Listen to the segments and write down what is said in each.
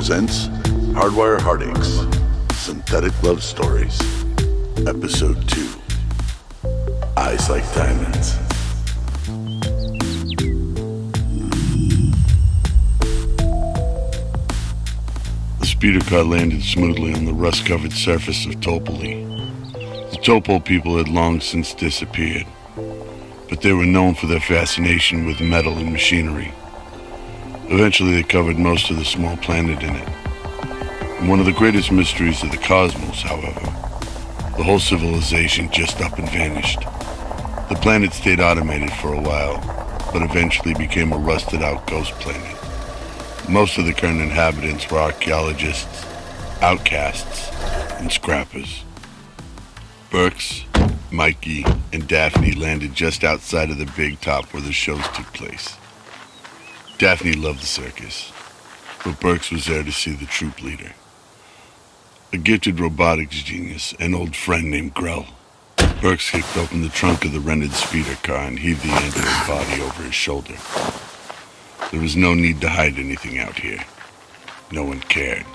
presents Hardwire Heartache's Synthetic Love Stories, Episode 2, Eyes Like Diamonds. The speeder car landed smoothly on the rust-covered surface of Topoli. The Topol people had long since disappeared, but they were known for their fascination with metal and machinery. Eventually they covered most of the small planet in it. And one of the greatest mysteries of the cosmos, however, the whole civilization just up and vanished. The planet stayed automated for a while, but eventually became a rusted-out ghost planet. Most of the current inhabitants were archaeologists, outcasts, and scrappers. Birx, Mikey, and Daphne landed just outside of the big top where the shows took place. Daphne loved the circus, but Birx was there to see the troop leader. A gifted robotics genius, an old friend named Grell. Birx kicked open the trunk of the rented speeder car and heaved the android body over his shoulder. There was no need to hide anything out here. No one cared.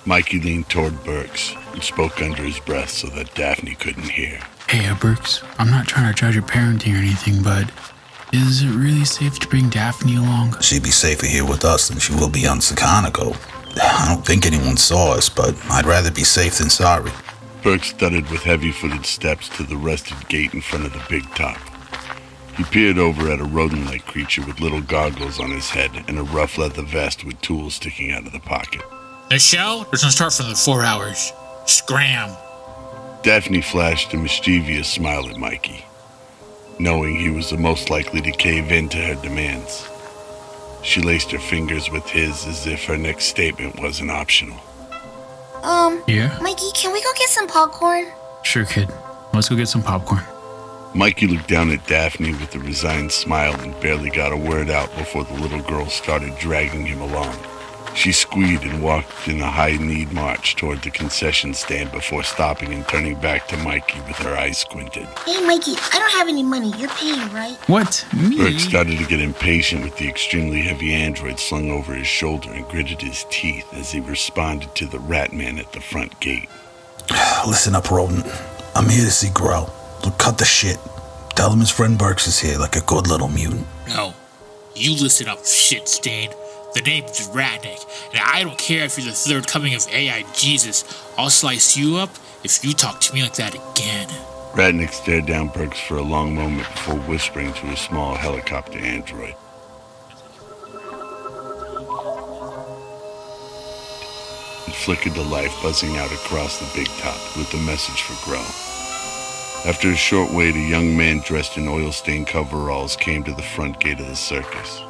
Mikey leaned toward Birx and spoke under his breath so that Daphne couldn't hear. Hey, Birx, I'm not trying to judge your parenting or anything, but is it really safe to bring Daphne along? She'd be safer here with us than she will be on Sakanaco. I don't think anyone saw us, but I'd rather be safe than sorry. Birx thudded with heavy-footed steps to the rusted gate in front of the big top. He peered over at a rodent-like creature with little goggles on his head and a rough leather vest with tools sticking out of the pocket. The show doesn't start for the 4 hours. Scram! Daphne flashed a mischievous smile at Mikey, knowing he was the most likely to cave in to her demands. She laced her fingers with his as if her next statement wasn't optional. Yeah? Mikey, can we go get some popcorn? Sure, kid. Let's go get some popcorn. Mikey looked down at Daphne with a resigned smile and barely got a word out before the little girl started dragging him along. She squealed and walked in a high-kneed march toward the concession stand before stopping and turning back to Mikey with her eyes squinted. Hey, Mikey, I don't have any money. You're paying, right? What? Me? Birx started to get impatient with the extremely heavy android slung over his shoulder and gritted his teeth as he responded to the rat man at the front gate. Listen up, rodent. I'm here to see Grell. Look, cut the shit. Tell him his friend Birx is here like a good little mutant. No. You listen up, shit stain. The name's Dragnet, and I don't care if you're the third coming of AI Jesus. I'll slice you up if you talk to me like that again. Ratnik stared down Birx for a long moment before whispering to a small helicopter android. It flickered to life, buzzing out across the big top with the message for Grell. After a short wait, a young man dressed in oil-stained coveralls came to the front gate of the circus.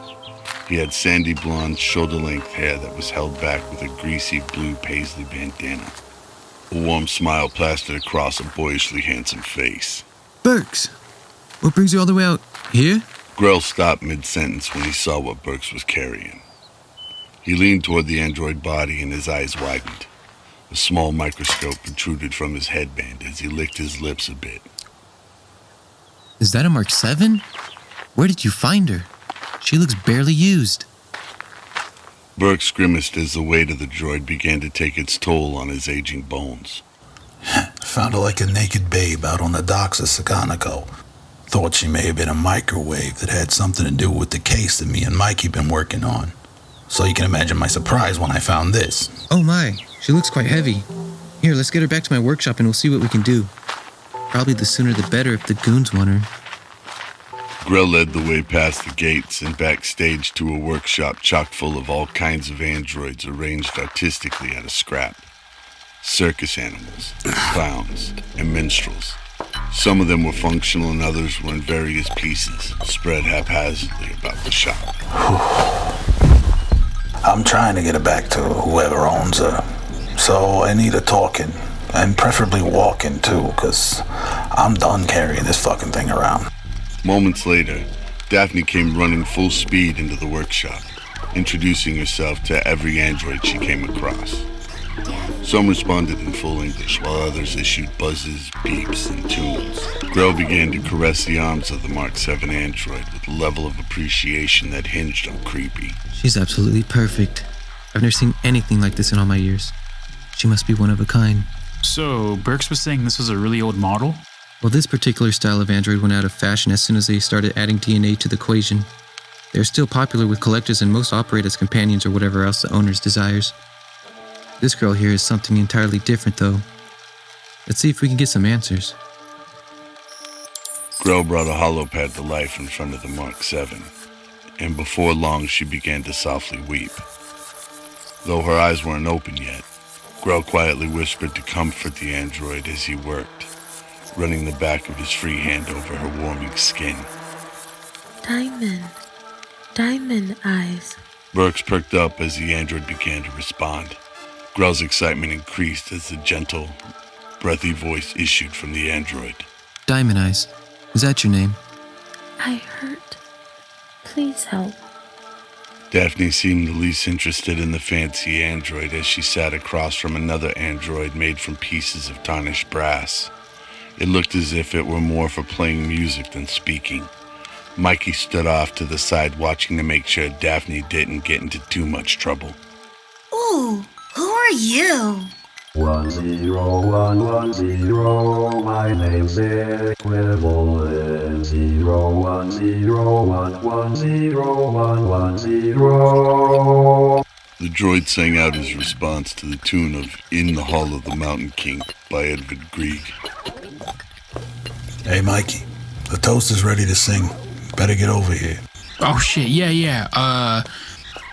He had sandy blonde, shoulder-length hair that was held back with a greasy blue paisley bandana. A warm smile plastered across a boyishly handsome face. Birx, what brings you all the way out here? Grell stopped mid-sentence when he saw what Birx was carrying. He leaned toward the android body and his eyes widened. A small microscope protruded from his headband as he licked his lips a bit. Is that a Mark 7? Where did you find her? She looks barely used. Birx grimaced as the weight of the droid began to take its toll on his aging bones. Found her like a naked babe out on the docks of Sakanaco. Thought she may have been a microwave that had something to do with the case that me and Mikey been working on. So you can imagine my surprise when I found this. Oh my, she looks quite heavy. Here, let's get her back to my workshop and we'll see what we can do. Probably the sooner the better if the goons want her. Grell led the way past the gates and backstage to a workshop chock full of all kinds of androids arranged artistically out of scrap. Circus animals, clowns, and minstrels. Some of them were functional and others were in various pieces, spread haphazardly about the shop. I'm trying to get her back to whoever owns her. So I need her talking, and preferably walking too, because I'm done carrying this fucking thing around. Moments later, Daphne came running full speed into the workshop, introducing herself to every android she came across. Some responded in full English, while others issued buzzes, beeps, and tunes. Grell began to caress the arms of the Mark 7 android with a level of appreciation that hinged on creepy. She's absolutely perfect. I've never seen anything like this in all my years. She must be one of a kind. So, Birx was saying this was a really old model? Well, this particular style of android went out of fashion as soon as they started adding DNA to the equation. They're still popular with collectors and most operate as companions or whatever else the owner's desires. This girl here is something entirely different, though. Let's see if we can get some answers. Grell brought a holopad to life in front of the Mark 7, and before long she began to softly weep. Though her eyes weren't open yet, Grell quietly whispered to comfort the android as he worked, running the back of his free hand over her warming skin. Diamond eyes. Birx perked up as the android began to respond. Grell's excitement increased as the gentle, breathy voice issued from the android. Diamond Eyes. Is that your name? I hurt. Please help. Daphne seemed the least interested in the fancy android as she sat across from another android made from pieces of tarnished brass. It looked as if it were more for playing music than speaking. Mikey stood off to the side watching to make sure Daphne didn't get into too much trouble. Ooh, who are you? 101110, my name's equivalent. 0101101110. The droid sang out his response to the tune of In the Hall of the Mountain King by Edvard Grieg. Hey, Mikey, the toast is ready to sing. Better get over here. Oh shit, yeah.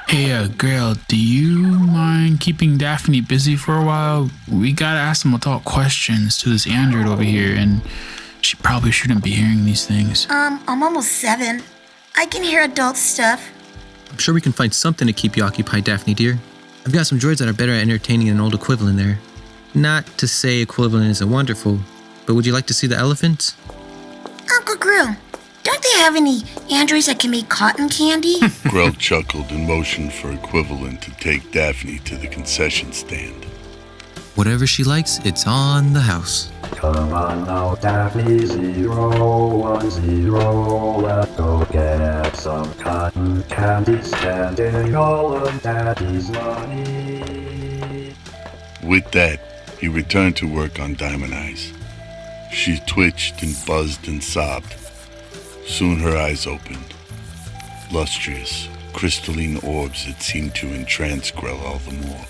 Hey, girl, do you mind keeping Daphne busy for a while? We gotta ask some adult questions to this android over here, and she probably shouldn't be hearing these things. I'm almost 7. I can hear adult stuff. I'm sure we can find something to keep you occupied, Daphne dear. I've got some droids that are better at entertaining than an old equivalent there. Not to say equivalent isn't wonderful, but would you like to see the elephants? Uncle Grill, don't they have any androids that can make cotton candy? Grell chuckled and motioned for equivalent to take Daphne to the concession stand. Whatever she likes, it's on the house. Come on now, Daphne, 010, let's go get some cotton candy, spending all of Daddy's money. With that, he returned to work on Diamond Eyes. She twitched and buzzed and sobbed. Soon her eyes opened. Lustrous, crystalline orbs that seemed to entrance Grell all the more.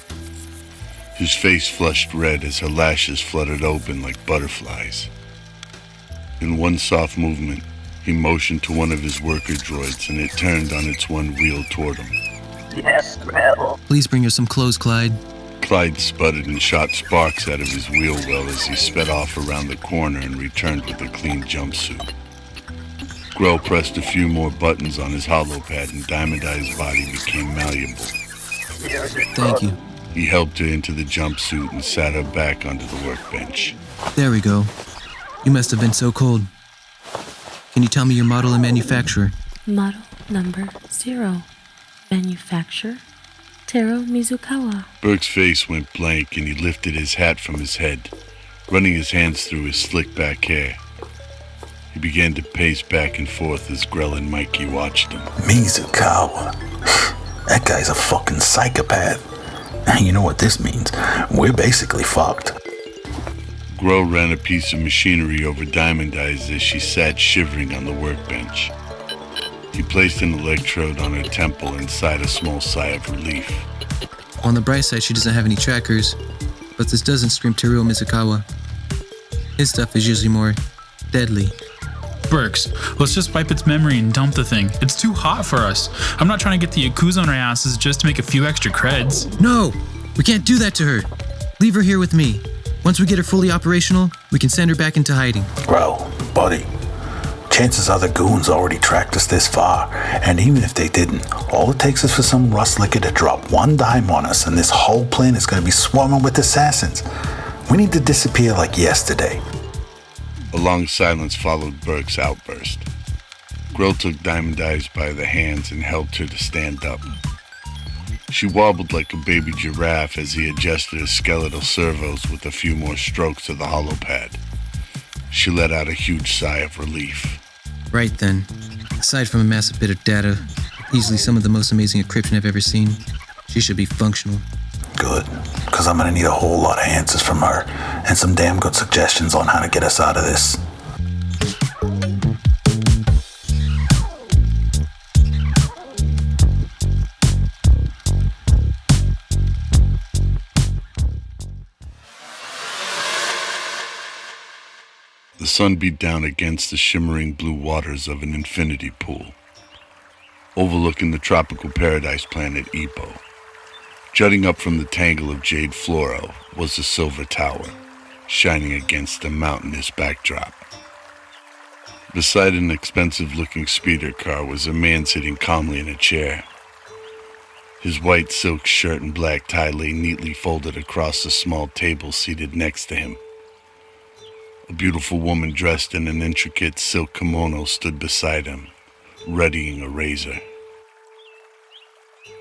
His face flushed red as her lashes fluttered open like butterflies. In one soft movement, he motioned to one of his worker droids and it turned on its one wheel toward him. Yes, Grell. Please bring her some clothes, Clyde. Clyde sputtered and shot sparks out of his wheel well as he sped off around the corner and returned with a clean jumpsuit. Grell pressed a few more buttons on his holopad and Diamond Eye's body became malleable. Thank you. He helped her into the jumpsuit and sat her back onto the workbench. There we go. You must have been so cold. Can you tell me your model and manufacturer? Model number 0. Manufacturer, Taro Mizukawa. Birx's face went blank and he lifted his hat from his head, running his hands through his slick back hair. He began to pace back and forth as Grell and Mikey watched him. Mizukawa. That guy's a fucking psychopath. You know what this means? We're basically fucked. Grell ran a piece of machinery over Diamond Eyes as she sat shivering on the workbench. He placed an electrode on her temple and sighed a small sigh of relief. On the bright side, she doesn't have any trackers, but this doesn't scream Teruo Mizukawa. His stuff is usually more deadly. Birx, let's just wipe its memory and dump the thing. It's too hot for us. I'm not trying to get the Yakuza on our asses just to make a few extra creds. No! We can't do that to her. Leave her here with me. Once we get her fully operational, we can send her back into hiding. Bro, buddy, chances are the goons already tracked us this far, and even if they didn't, all it takes is for some rustlicker to drop one dime on us and this whole plane is going to be swarming with assassins. We need to disappear like yesterday. A long silence followed Birx's outburst. Grell took Diamond Eyes by the hands and helped her to stand up. She wobbled like a baby giraffe as he adjusted her skeletal servos with a few more strokes of the holopad. She let out a huge sigh of relief. Right then. Aside from a massive bit of data, easily some of the most amazing encryption I've ever seen, She should be functional. Good, because I'm gonna need a whole lot of answers from her, and some damn good suggestions on how to get us out of this. The sun beat down against the shimmering blue waters of an infinity pool, overlooking the tropical paradise planet Ipo. Jutting up from the tangle of jade fluoro was the silver tower, shining against a mountainous backdrop. Beside an expensive-looking speeder car was a man sitting calmly in a chair. His white silk shirt and black tie lay neatly folded across the small table seated next to him. A beautiful woman dressed in an intricate silk kimono stood beside him, readying a razor.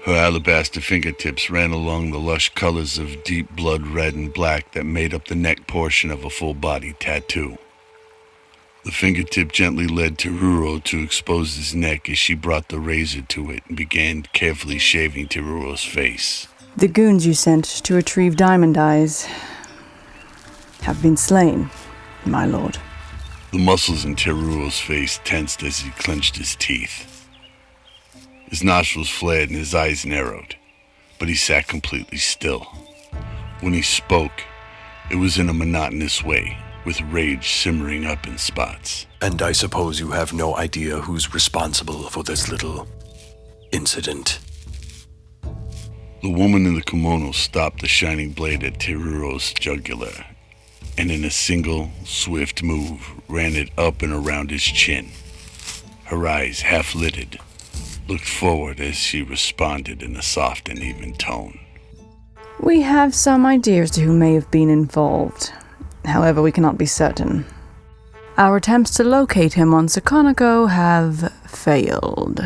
Her alabaster fingertips ran along the lush colors of deep blood red and black that made up the neck portion of a full-body tattoo. The fingertip gently led Teruro to expose his neck as she brought the razor to it and began carefully shaving Teruro's face. The goons you sent to retrieve diamond eyes have been slain, my lord. The muscles in Teruro's face tensed as he clenched his teeth. His nostrils flared and his eyes narrowed, but he sat completely still. When he spoke, it was in a monotonous way, with rage simmering up in spots. And I suppose you have no idea who's responsible for this little incident. The woman in the kimono stopped the shining blade at Teruro's jugular, and in a single, swift move, ran it up and around his chin. Her eyes, half-lidded, looked forward as she responded in a soft and even tone. We have some ideas to who may have been involved. However, we cannot be certain. Our attempts to locate him on Sakonako have failed.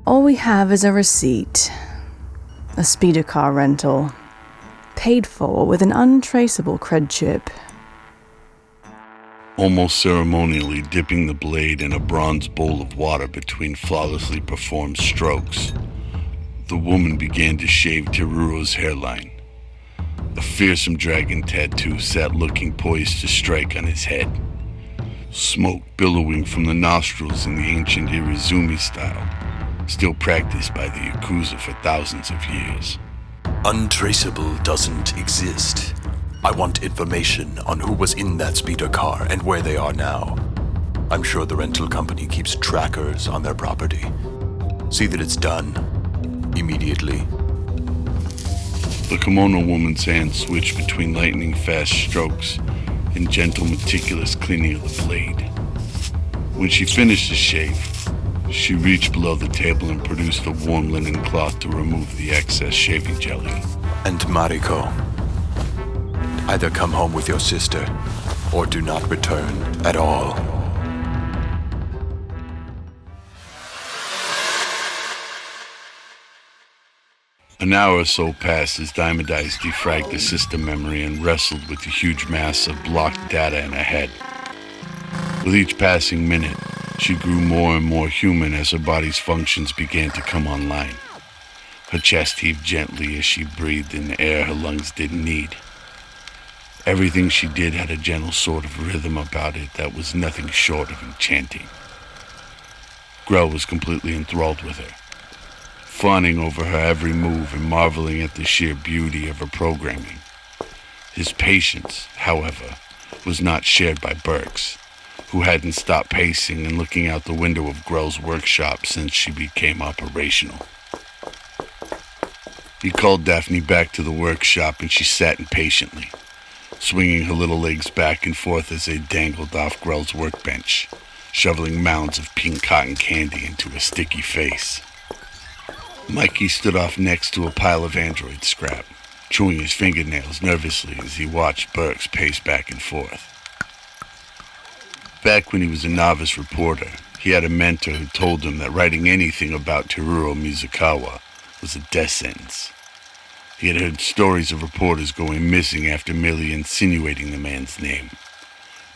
All we have is a receipt. A speeder car rental. Paid for with an untraceable cred chip. Almost ceremonially dipping the blade in a bronze bowl of water between flawlessly performed strokes, the woman began to shave Teruro's hairline. A fearsome dragon tattoo sat looking poised to strike on his head. Smoke billowing from the nostrils in the ancient Irizumi style, still practiced by the Yakuza for thousands of years. Untraceable doesn't exist. I want information on who was in that speeder car and where they are now. I'm sure the rental company keeps trackers on their property. See that it's done. Immediately. The kimono woman's hand switched between lightning-fast strokes and gentle, meticulous cleaning of the blade. When she finished the shave, she reached below the table and produced a warm linen cloth to remove the excess shaving jelly. And Mariko, either come home with your sister or do not return at all. An hour or so passed as Diamond Eyes defragged the system memory and wrestled with the huge mass of blocked data in her head. With each passing minute, she grew more and more human as her body's functions began to come online. Her chest heaved gently as she breathed in the air her lungs didn't need. Everything she did had a gentle sort of rhythm about it that was nothing short of enchanting. Grell was completely enthralled with her, fawning over her every move and marveling at the sheer beauty of her programming. His patience, however, was not shared by Birx, who hadn't stopped pacing and looking out the window of Grell's workshop since she became operational. He called Daphne back to the workshop and she sat impatiently, swinging her little legs back and forth as they dangled off Grell's workbench, shoveling mounds of pink cotton candy into a sticky face. Mikey stood off next to a pile of android scrap, chewing his fingernails nervously as he watched Birx pace back and forth. Back when he was a novice reporter, he had a mentor who told him that writing anything about Teruro Mizukawa was a death sentence. He had heard stories of reporters going missing after merely insinuating the man's name.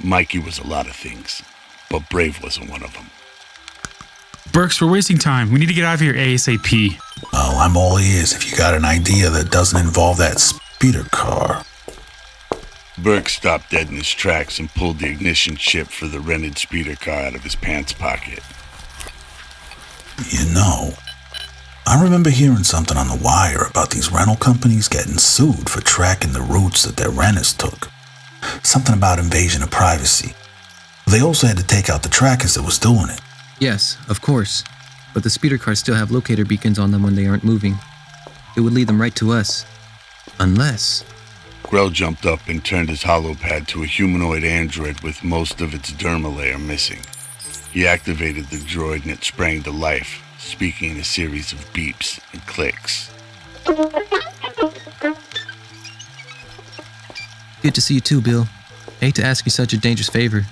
Mikey was a lot of things, but Brave wasn't one of them. Birx, we're wasting time. We need to get out of here ASAP. Well, I'm all ears if you got an idea that doesn't involve that speeder car. Birx stopped dead in his tracks and pulled the ignition chip for the rented speeder car out of his pants pocket. You know, I remember hearing something on the wire about these rental companies getting sued for tracking the routes that their renters took. Something about invasion of privacy. They also had to take out the trackers that was doing it. Yes, of course. But the speeder cars still have locator beacons on them when they aren't moving. It would lead them right to us. Unless... Grell jumped up and turned his holopad to a humanoid android with most of its derma layer missing. He activated the droid and it sprang to life, speaking in a series of beeps and clicks. Good to see you too, Bill. I hate to ask you such a dangerous favor,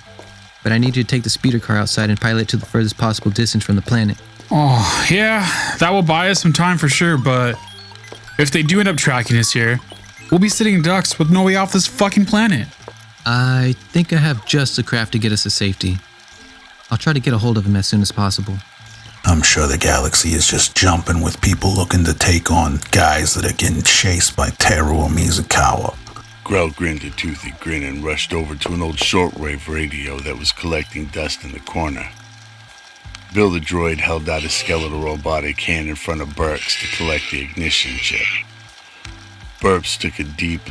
but I need you to take the speeder car outside and pilot it to the furthest possible distance from the planet. Oh, yeah, that will buy us some time for sure, but if they do end up tracking us here, we'll be sitting ducks with no way off this fucking planet. I think I have just the craft to get us to safety. I'll try to get a hold of him as soon as possible. I'm sure the galaxy is just jumping with people looking to take on guys that are getting chased by Teru Mizukawa. Grell grinned a toothy grin and rushed over to an old shortwave radio that was collecting dust in the corner. Bill the droid held out his skeletal robotic hand in front of Birx to collect the ignition chip. Birx took a deep,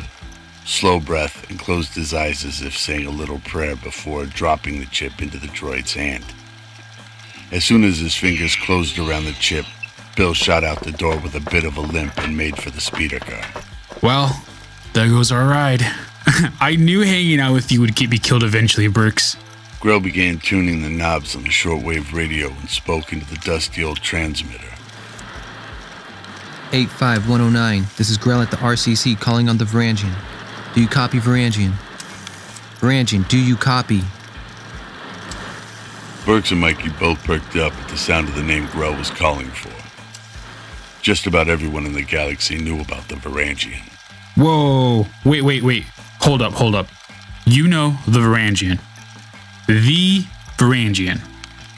slow breath and closed his eyes as if saying a little prayer before dropping the chip into the droid's hand. As soon as his fingers closed around the chip, Bill shot out the door with a bit of a limp and made for the speeder car. Well, there goes our ride. I knew hanging out with you would get me killed eventually, Birx. Grell began tuning the knobs on the shortwave radio and spoke into the dusty old transmitter. 85109, this is Grell at the RCC calling on the Varangian. Do you copy, Varangian? Varangian, do you copy? Birx and Mikey both perked up at the sound of the name Grell was calling for. Just about everyone in the galaxy knew about the Varangian. Whoa, wait. Hold up. You know the Varangian. The Varangian.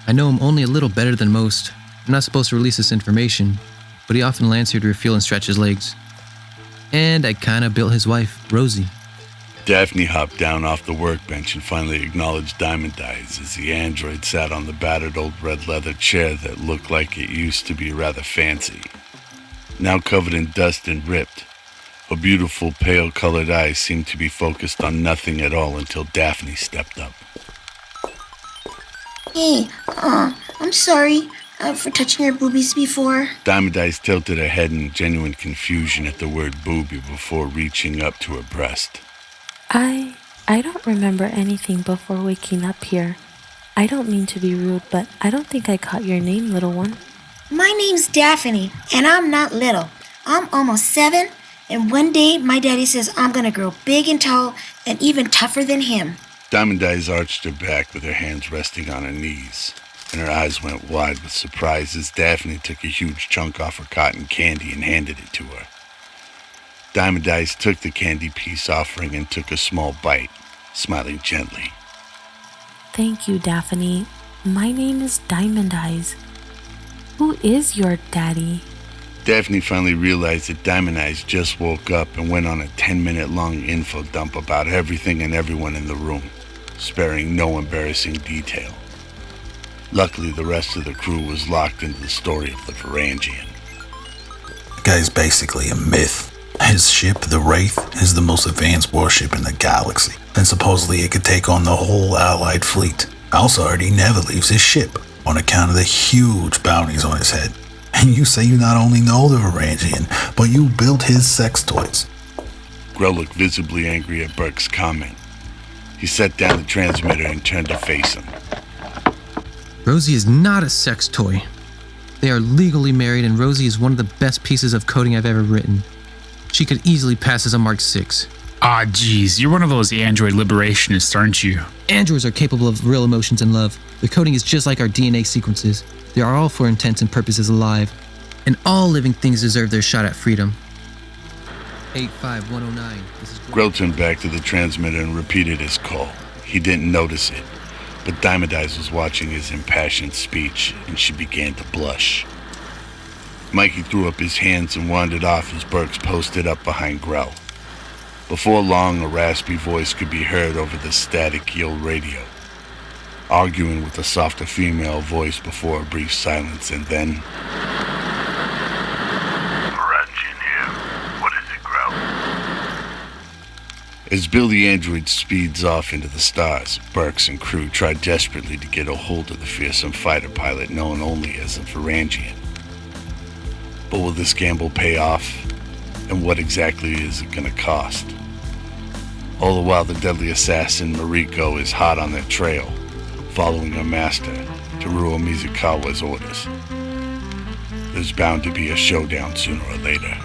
I know him only a little better than most. I'm not supposed to release this information, but he often lands here to refuel and stretch his legs. And I kinda built his wife, Rosie. Daphne hopped down off the workbench and finally acknowledged Diamond Eyes as the android sat on the battered old red leather chair that looked like it used to be rather fancy. Now covered in dust and ripped, her beautiful pale-colored eyes seemed to be focused on nothing at all until Daphne stepped up. Hey, I'm sorry for touching your boobies before. Diamond Eyes tilted her head in genuine confusion at the word booby before reaching up to her breast. I don't remember anything before waking up here. I don't mean to be rude, but I don't think I caught your name, little one. My name's Daphne, and I'm not little. I'm almost 7, and one day my daddy says I'm gonna grow big and tall and even tougher than him. Diamond Eyes arched her back with her hands resting on her knees, and her eyes went wide with surprise as Daphne took a huge chunk off her cotton candy and handed it to her. Diamond Eyes took the candy piece offering and took a small bite, smiling gently. Thank you, Daphne. My name is Diamond Eyes. Who is your daddy? Daphne finally realized that Diamond Eyes just woke up and went on a 10-minute-long info dump about everything and everyone in the room, sparing no embarrassing detail. Luckily, the rest of the crew was locked into the story of the Varangian. The guy's basically a myth. His ship, the Wraith, is the most advanced warship in the galaxy, and supposedly it could take on the whole Allied fleet. I also heard he never leaves his ship on account of the huge bounties on his head. And you say you not only know the Varangian, but you built his sex toys. Grell looked visibly angry at Birx's comment. He set down the transmitter and turned to face him. Rosie is not a sex toy. They are legally married, and Rosie is one of the best pieces of coding I've ever written. She could easily pass as a Mark 6. Ah, geez, you're one of those android liberationists, aren't you? Androids are capable of real emotions and love. Their coding is just like our DNA sequences. They are all for intents and purposes alive. And all living things deserve their shot at freedom. 85109, this is Grell turned back to the transmitter and repeated his call. He didn't notice it, but Diamond Eyes was watching his impassioned speech, and she began to blush. Mikey threw up his hands and wandered off as Birx posted up behind Grell. Before long, a raspy voice could be heard over the static yield radio, arguing with a softer female voice before a brief silence, and then... As Bill the android speeds off into the stars, Birx and crew try desperately to get a hold of the fearsome fighter pilot known only as a Varangian. But will this gamble pay off? And what exactly is it going to cost? All the while, the deadly assassin Mariko is hot on their trail, following her master, Teruo Mizukawa's orders. There's bound to be a showdown sooner or later.